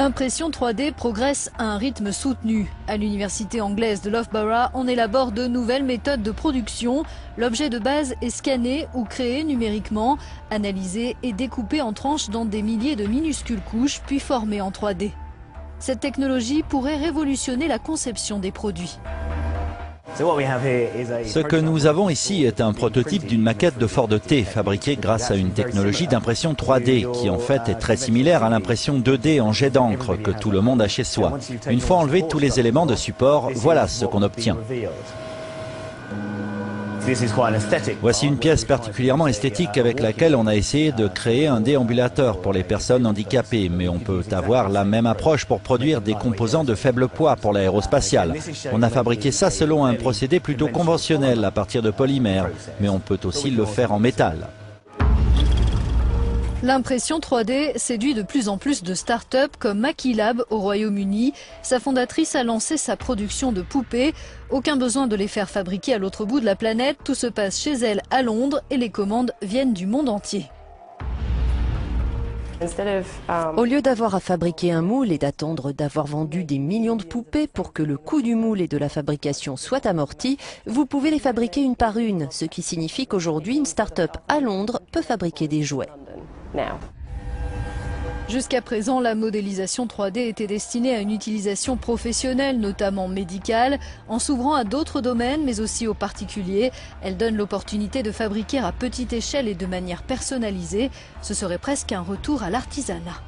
L'impression 3D progresse à un rythme soutenu. À l'université anglaise de Loughborough, on élabore de nouvelles méthodes de production. L'objet de base est scanné ou créé numériquement, analysé et découpé en tranches dans des milliers de minuscules couches, puis formé en 3D. Cette technologie pourrait révolutionner la conception des produits. Ce que nous avons ici est un prototype d'une maquette de Ford T fabriquée grâce à une technologie d'impression 3D qui en fait est très similaire à l'impression 2D en jet d'encre que tout le monde a chez soi. Une fois enlevés tous les éléments de support, voilà ce qu'on obtient. Voici une pièce particulièrement esthétique avec laquelle on a essayé de créer un déambulateur pour les personnes handicapées, mais on peut avoir la même approche pour produire des composants de faible poids pour l'aérospatiale. On a fabriqué ça selon un procédé plutôt conventionnel à partir de polymères, mais on peut aussi le faire en métal. L'impression 3D séduit de plus en plus de start-up comme Makilab au Royaume-Uni. Sa fondatrice a lancé sa production de poupées. Aucun besoin de les faire fabriquer à l'autre bout de la planète. Tout se passe chez elle à Londres et les commandes viennent du monde entier. Au lieu d'avoir à fabriquer un moule et d'attendre d'avoir vendu des millions de poupées pour que le coût du moule et de la fabrication soit amorti, vous pouvez les fabriquer une par une, ce qui signifie qu'aujourd'hui une start-up à Londres peut fabriquer des jouets. Jusqu'à présent, la modélisation 3D était destinée à une utilisation professionnelle, notamment médicale, en s'ouvrant à d'autres domaines, mais aussi aux particuliers. Elle donne l'opportunité de fabriquer à petite échelle et de manière personnalisée. Ce serait presque un retour à l'artisanat.